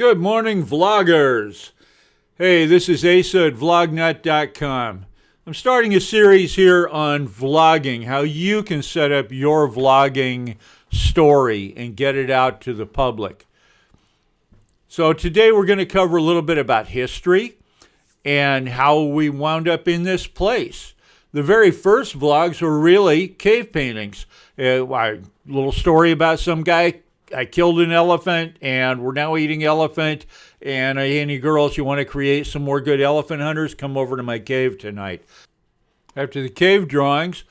Good morning, vloggers. Hey, this is Asa at vlognut.com. I'm starting a series here on vlogging, how you can set up your vlogging story and get it out to the public. So today we're going to cover a little bit about history and how we wound up in this place. The very first vlogs were really cave paintings. A little story about some guy. I killed an elephant and we're now eating elephant. And any girls, you want to create some more good elephant hunters, come over to my cave tonight. After the cave drawings,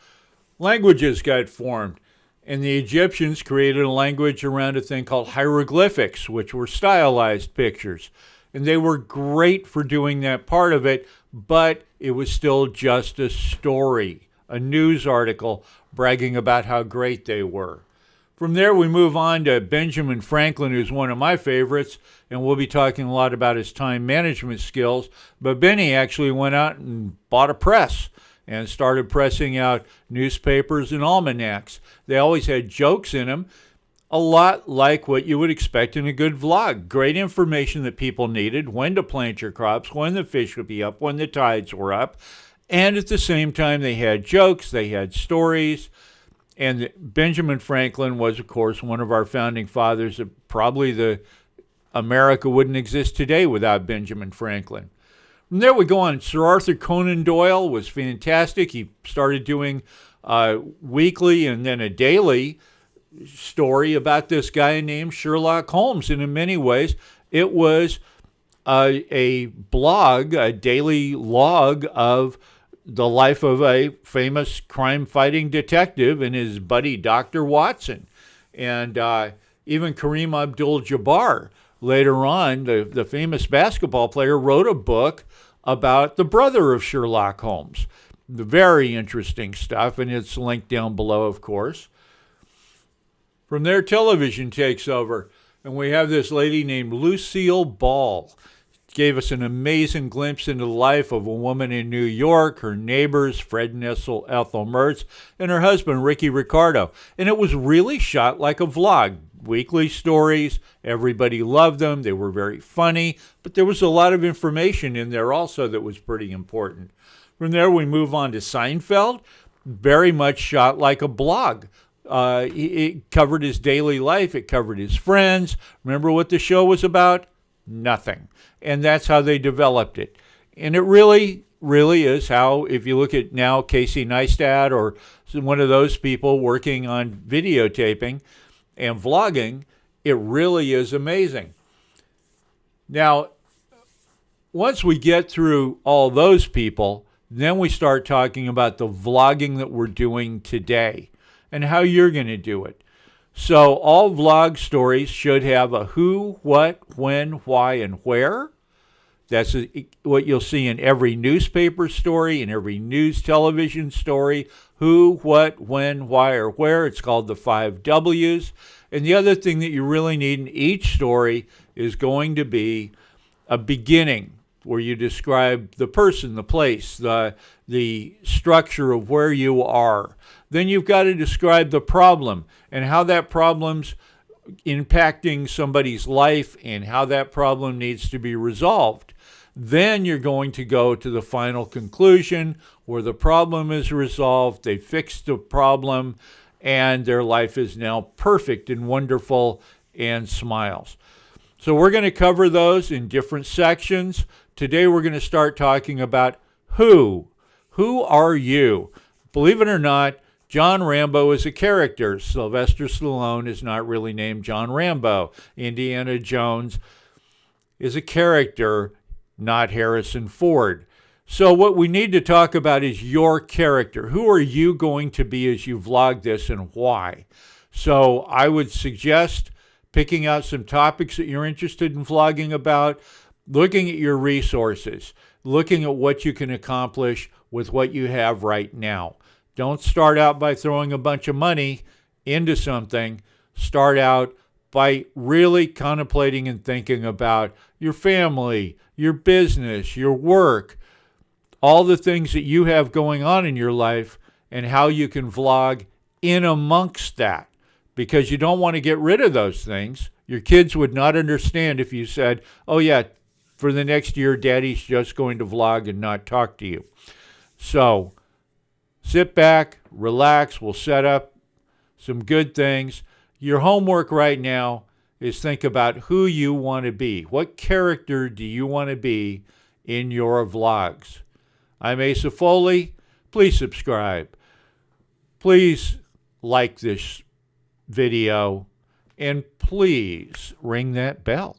languages got formed. And the Egyptians created a language around a thing called hieroglyphics, which were stylized pictures. And they were great for doing that part of it, but it was still just a story, a news article bragging about how great they were. From there, we move on to Benjamin Franklin, who's one of my favorites, and we'll be talking a lot about his time management skills. But Benny actually went out and bought a press and started pressing out newspapers and almanacs. They always had jokes in them, a lot like what you would expect in a good vlog. Great information that people needed, when to plant your crops, when the fish would be up, when the tides were up. And at the same time, they had jokes, they had stories. And Benjamin Franklin was, of course, one of our founding fathers. Probably America wouldn't exist today without Benjamin Franklin. From there we go on. Sir Arthur Conan Doyle was fantastic. He started doing weekly and then a daily story about this guy named Sherlock Holmes. And in many ways, it was a blog, a daily log of the life of a famous crime-fighting detective and his buddy, Dr. Watson. And even Kareem Abdul-Jabbar, later on, the famous basketball player, wrote a book about the brother of Sherlock Holmes. Very interesting stuff, and it's linked down below, of course. From there, television takes over, and we have this lady named Lucille Ball. Gave us an amazing glimpse into the life of a woman in New York, her neighbors, Fred Nessel, Ethel Mertz, and her husband, Ricky Ricardo. And it was really shot like a vlog. Weekly stories, everybody loved them, they were very funny, but there was a lot of information in there also that was pretty important. From there, we move on to Seinfeld, very much shot like a blog. It covered his daily life, it covered his friends. Remember what the show was about? Nothing. And that's how they developed it. And it really is how, if you look at now Casey Neistat or one of those people working on videotaping and vlogging, it really is amazing. Now, once we get through all those people, then we start talking about the vlogging that we're doing today and how you're going to do it. So all vlog stories should have a who, what, when, why, and where. That's what you'll see in every newspaper story, in every news television story. Who, what, when, why, or where. It's called the 5 W's. And the other thing that you really need in each story is going to be a beginning where you describe the person, the place, the structure of where you are. Then you've got to describe the problem and how that problem's impacting somebody's life and how that problem needs to be resolved. Then you're going to go to the final conclusion where the problem is resolved, they fixed the problem, and their life is now perfect and wonderful and smiles. So we're going to cover those in different sections. Today we're going to start talking about who. Who are you? Believe it or not, John Rambo is a character. Sylvester Stallone is not really named John Rambo. Indiana Jones is a character, not Harrison Ford. So what we need to talk about is your character. Who are you going to be as you vlog this and why? So I would suggest picking out some topics that you're interested in vlogging about, looking at your resources, looking at what you can accomplish with what you have right now. Don't start out by throwing a bunch of money into something. Start out by really contemplating and thinking about your family, your business, your work, all the things that you have going on in your life and how you can vlog in amongst that. Because you don't want to get rid of those things. Your kids would not understand if you said, oh yeah, for the next year, Daddy's just going to vlog and not talk to you. So sit back, relax. We'll set up some good things. Your homework right now is think about who you want to be. What character do you want to be in your vlogs? I'm Asa Foley. Please subscribe. Please like this video. And please ring that bell.